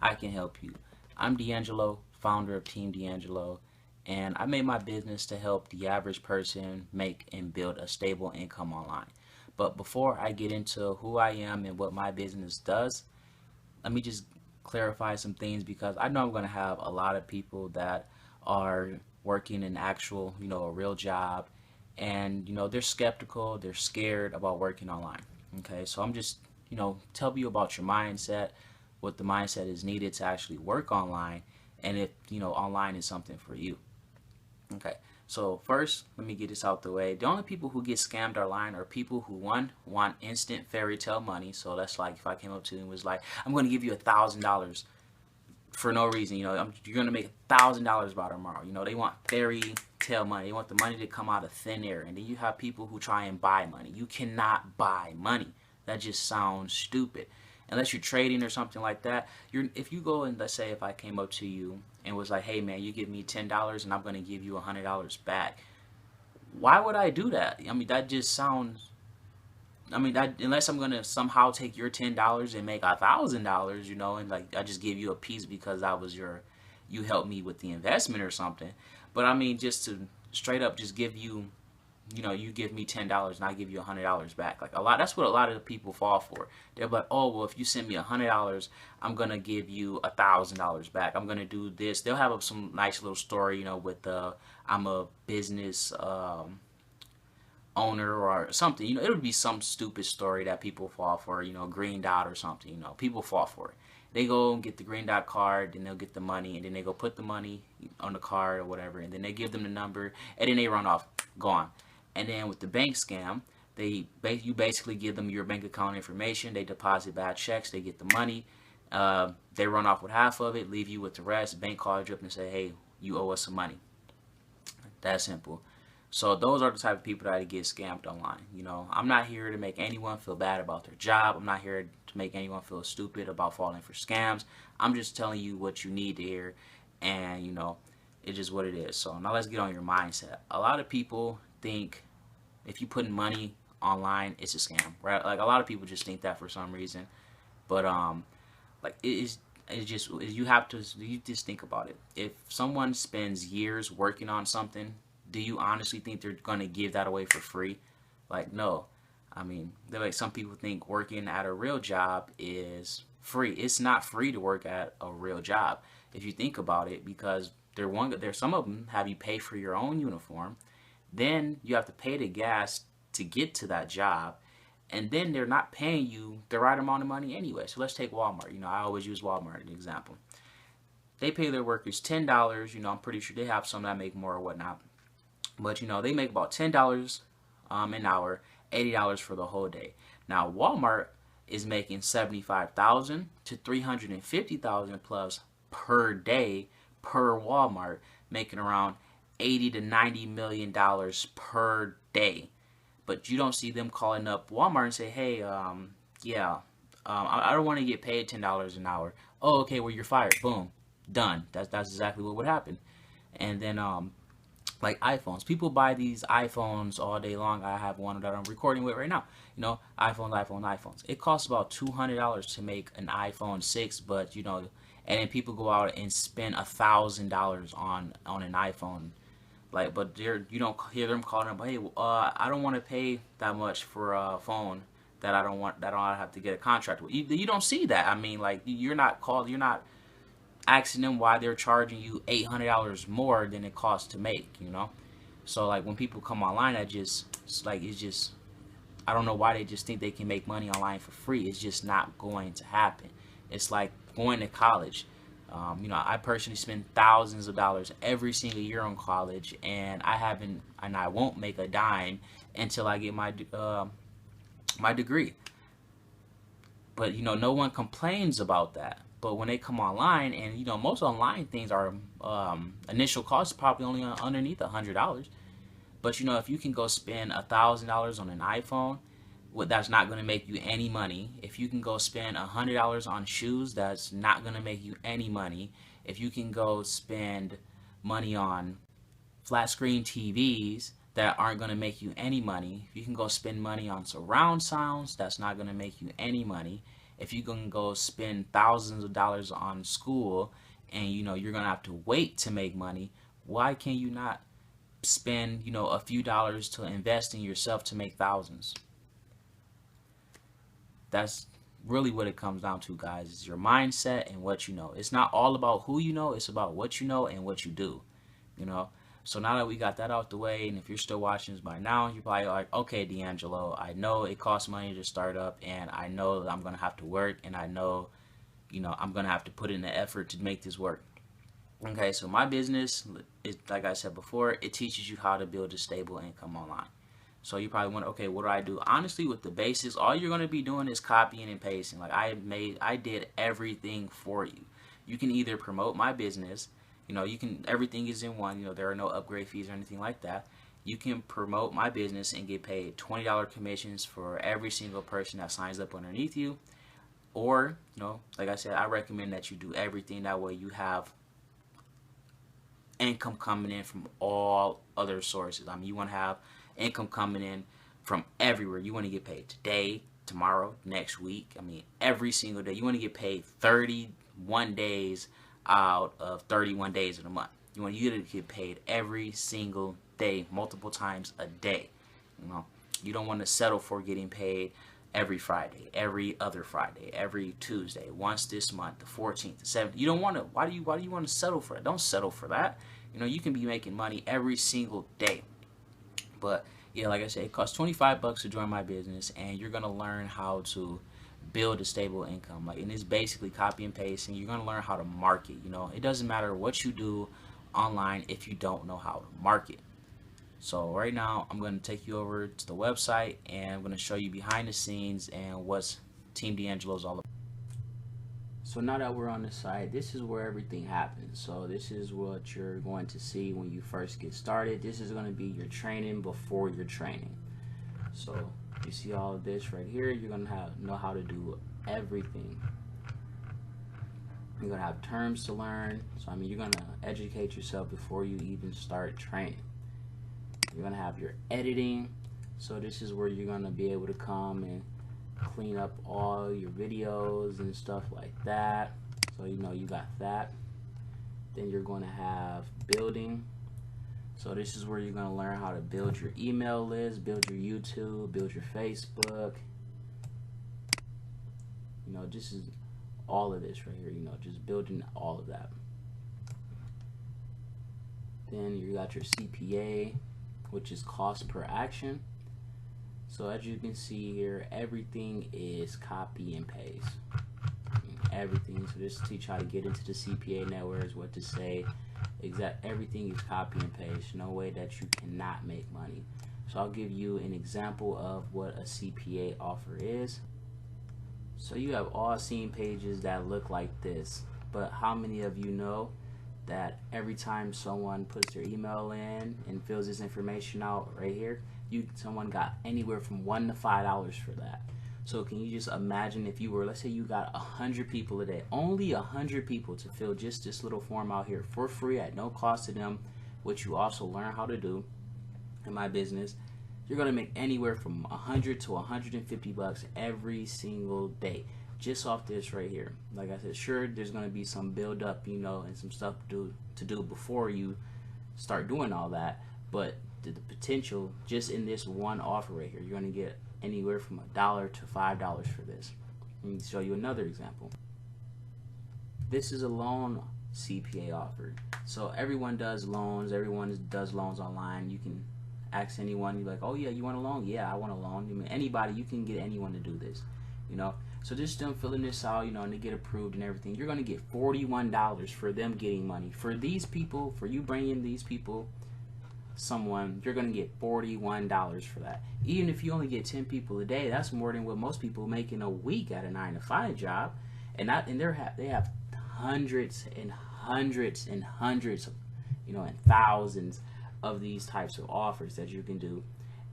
I can help you. I'm DeAngelo, founder of Team DeAngelo, and I made my business to help the average person make and build a stable income online. But before I get into who I am and what my business does, let me just clarify some things because I know I'm going to have a lot of people that are working an actual, a real job, and they're skeptical, they're scared about working online. Okay, so I'm just, tell you about your mindset, what the mindset is needed to actually work online, and if, online is something for you. Okay, so first, let me get this out the way. The only people who get scammed online are people who, one, want instant fairy tale money. So that's like if I came up to you and was like, I'm going to give you $1,000 for no reason. You're going to make $1,000 by tomorrow. They want fairy tale money. They want the money to come out of thin air. And then you have people who try and buy money. You cannot buy money. That just sounds stupid. Unless you're trading or something like that. If you go and let's say if I came up to you and was like, hey man, you give me $10 and I'm going to give you $100 back. Why would I do that? I mean, that just sounds. I mean, unless I'm gonna somehow take your $10 and make $1,000, and like I just give you a piece because you helped me with the investment or something. But I mean, just to straight up just give you, you give me $10 and I give you $100 back. Like a lot, that's what a lot of the people fall for. They're like, oh well, if you send me $100, I'm gonna give you $1,000 back. I'm gonna do this. They'll have some nice little story, with I'm a business. Owner or something, it would be some stupid story that people fall for, green dot or something, people fall for it. They go and get the green dot card, then they'll get the money, and then they go put the money on the card or whatever, and then they give them the number, and then they run off, gone. And then with the bank scam, you basically give them your bank account information, they deposit bad checks, they get the money, they run off with half of it, leave you with the rest. Bank calls you up and say, hey, you owe us some money. That simple. So those are the type of people that get scammed online. I'm not here to make anyone feel bad about their job. I'm not here to make anyone feel stupid about falling for scams. I'm just telling you what you need to hear, and it's just what it is. So now let's get on your mindset. A lot of people think if you put money online, it's a scam, right? Like a lot of people just think that for some reason, but like it is. It's just you just think about it. If someone spends years working on something, do you honestly think they're gonna give that away for free? Like no. I mean, they're like some people think working at a real job is free. It's not free to work at a real job if you think about it, because there's some of them have you pay for your own uniform, then you have to pay the gas to get to that job, and then they're not paying you the right amount of money anyway. So let's take Walmart. I always use Walmart as an example. They pay their workers $10. I'm pretty sure they have some that make more or whatnot, but they make about $10 an hour, $80 for the whole day. Now Walmart is making 75,000 to 350,000 plus per day per Walmart, making around 80 to 90 million dollars per day. But you don't see them calling up Walmart and say, hey, yeah, I don't want to get paid $10 an hour. Oh, okay, well you're fired. Boom, done. That's exactly what would happen. And then like iPhones. People buy these iPhones all day long. I have one that I'm recording with right now. iPhones. It costs about $200 to make an iPhone 6, but and then people go out and spend $1,000 on an iPhone. Like, but you don't hear them calling them, hey, I don't want to pay that much for a phone that I don't have to get a contract with. You don't see that. I mean, like you're not asking them why they're charging you $800 more than it costs to make. So like when people come online, it's just I don't know why they just think they can make money online for free. It's just not going to happen. It's like going to college. I personally spend thousands of dollars every single year on college, and I won't make a dime until I get my degree. But no one complains about that. But when they come online, and most online things are initial cost probably only underneath $100. But if you can go spend $1,000 on an iPhone, that's not going to make you any money. If you can go spend $100 on shoes, that's not going to make you any money. If you can go spend money on flat screen TVs that aren't going to make you any money, if you can go spend money on surround sounds, that's not going to make you any money. if you can go spend thousands of dollars on school and you're gonna have to wait to make money, why can you not spend a few dollars to invest in yourself to make thousands? That's really what it comes down to, guys, is your mindset and what you know. It's not all about who you know, it's about what you know and what you do, you know. So now that we got that out the way, and if you're still watching this by now, you're probably like, okay, DeAngelo, I know it costs money to start up, and I know that I'm going to have to work, and I know, I'm going to have to put in the effort to make this work. Okay, so my business, like I said before, it teaches you how to build a stable income online. So you probably wonder, okay, what do I do? Honestly, with the basics, all you're going to be doing is copying and pasting. Like I did everything for you. You can either promote my business, everything is in one, there are no upgrade fees or anything like that. You can promote my business and get paid $20 commissions for every single person that signs up underneath you. Or, like I said, I recommend that you do everything. That way you have income coming in from all other sources. I mean, you want to have income coming in from everywhere. You want to get paid today, tomorrow, next week. I mean, every single day. You want to get paid 31 days out of 31 days in a month. You want to get paid every single day, multiple times a day. You don't want to settle for getting paid every Friday, every other Friday, every Tuesday, once this month, the 14th, the 17th. You don't want to. Why do you want to settle for that? Don't settle for that. You can be making money every single day. But yeah, like I said, it costs $25 to join my business, and you're gonna learn how to build a stable income. And it's basically copy and paste, and you're gonna learn how to market. It doesn't matter what you do online if you don't know how to market. So right now, I'm going to take you over to the website, and I'm going to show you behind the scenes and what's Team DeAngelo is all about. So now that we're on the site, this is where everything happens. So this is what you're going to see when you first get started. This is going to be your training before your training. So you see all of this right here. You're going to know how to do everything. You're going to have terms to learn. So you're going to educate yourself before you even start training. You're going to have your editing. So this is where you're going to be able to come and clean up all your videos and stuff like that. So you got that. Then you're going to have building. So this is where you're going to learn how to build your email list, build your YouTube, build your Facebook. This is all of this right here, just building all of that. Then you got your CPA, which is cost per action. So as you can see here, everything is copy and paste. Everything. So this teach how to get into the CPA networks, what to say. Everything is copy and paste. No way that you cannot make money. So I'll give you an example of what a CPA offer is. So you have all seen pages that look like this, but how many of you know that every time someone puts their email in and fills this information out right here, someone got anywhere from $1 to $5 for that? So can you just imagine if you were, let's say you got 100 people a day, only 100 people to fill just this little form out here for free at no cost to them, which you also learn how to do in my business. You're gonna make anywhere from 100 to 150 bucks every single day just off this right here. Like I said, sure, there's gonna be some build up, and some stuff to do before you start doing all that, but the potential just in this one offer right here, you're gonna get anywhere from $1 to $5 for this. Let me show you another example. This is a loan CPA offer. So everyone does loans. Everyone does loans online. You can ask anyone. You're like, oh yeah, you want a loan? Yeah, I want a loan. Anybody, you can get anyone to do this. So just them filling this out, and they get approved and everything. You're gonna get $41 for them getting money. For these people, for you bringing these people someone, you're gonna get $41 for that. Even if you only get 10 people a day, that's more than what most people make in a week at a 9-to-5 job. And they have hundreds and hundreds and hundreds of, and thousands of these types of offers that you can do.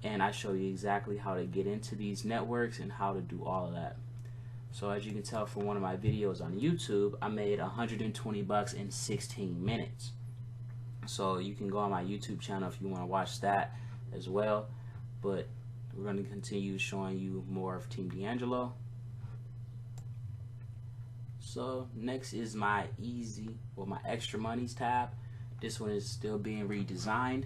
And I show you exactly how to get into these networks and how to do all of that. So as you can tell from one of my videos on YouTube, I made 120 bucks in 16 minutes. So you can go on my YouTube channel if you want to watch that as well. But we're going to continue showing you more of Team DeAngelo. So next is my my extra monies tab. This one is still being redesigned.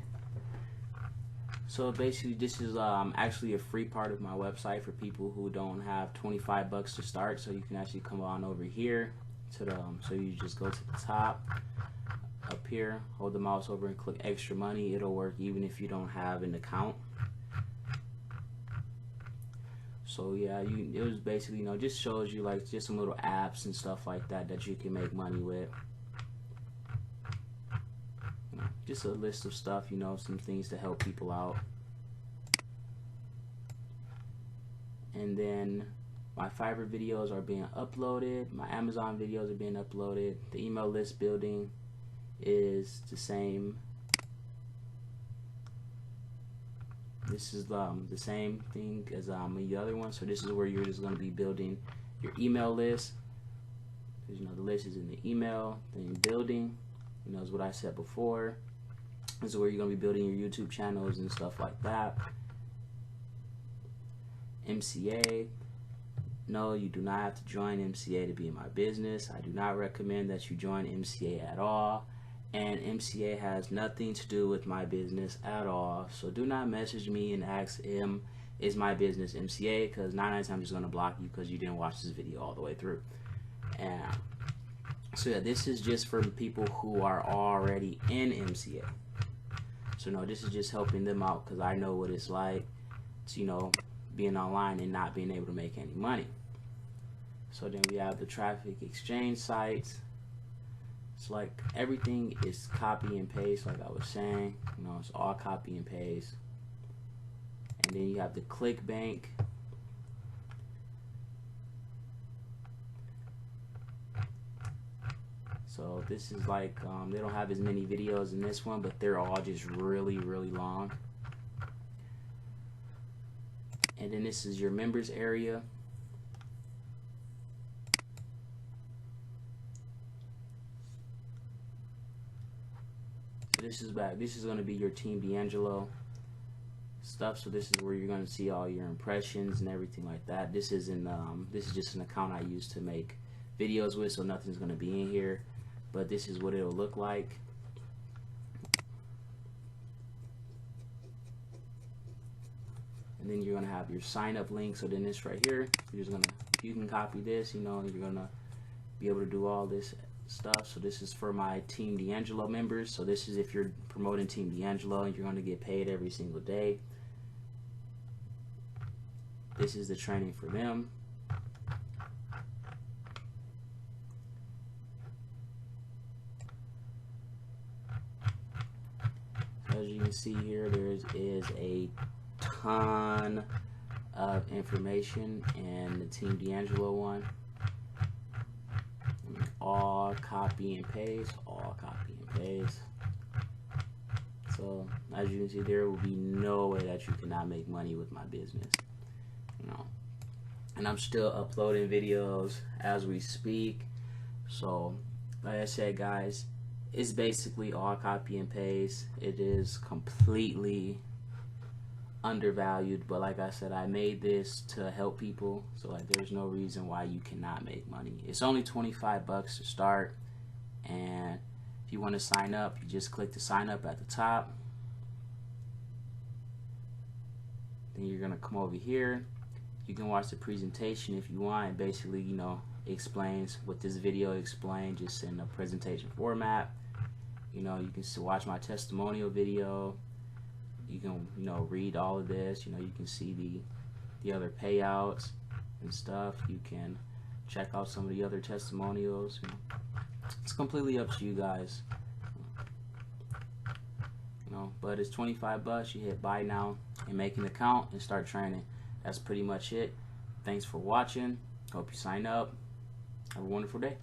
So basically this is actually a free part of my website for people who don't have 25 bucks to start. So you can actually come on over here to the so you just go to the top up here, hold the mouse over and click extra money. It'll work even if you don't have an account. So yeah, it was basically, just shows you like just some little apps and stuff like that that you can make money with. Just a list of stuff, some things to help people out. And then my Fiverr videos are being uploaded. My Amazon videos are being uploaded. The email list building is the same. This is the same thing as the other one. So this is where you're just going to be building your email list. Because the list is in the email, then building. Is what I said before. This is where you're going to be building your YouTube channels and stuff like that. MCA. No, you do not have to join MCA to be in my business. I do not recommend that you join MCA at all. And MCA has nothing to do with my business at all. So do not message me and ask him, is my business MCA? Because 9 out of 10 I'm just going to block you because you didn't watch this video all the way through. And so yeah, this is just for people who are already in MCA. So no, this is just helping them out because I know what it's like to, being online and not being able to make any money. So then we have the traffic exchange sites. It's like everything is copy and paste, like I was saying. It's all copy and paste. And then you have the ClickBank. So this is like, they don't have as many videos in this one, but they're all just really, really long. And then this is your members area. So this is back. This is going to be your Team DeAngelo stuff. So this is where you're going to see all your impressions and everything like that. This is just an account I use to make videos with, so nothing's going to be in here. But this is what it'll look like. And then you're gonna have your sign up link. So then this right here, you can copy this, you're gonna be able to do all this stuff. So this is for my Team DeAngelo members. So this is if you're promoting Team DeAngelo and you're gonna get paid every single day. This is the training for them. As you can see here, there is a ton of information in the Team DeAngelo one. All copy and paste, all copy and paste. So as you can see, there will be no way that you cannot make money with my business. And I'm still uploading videos as we speak. So like I said, guys, it's basically all copy and paste. It is completely undervalued, but like I said, I made this to help people, so like there's no reason why you cannot make money. It's only 25 bucks to start, and if you want to sign up, you just click the sign up at the top. Then you're gonna come over here. You can watch the presentation if you want. It basically, explains what this video explained, just in a presentation format. You can watch my testimonial video. You can, read all of this. You can see the other payouts and stuff. You can check out some of the other testimonials. It's completely up to you guys. But it's 25 bucks. You hit buy now and make an account and start training. That's pretty much it. Thanks for watching. Hope you sign up. Have a wonderful day.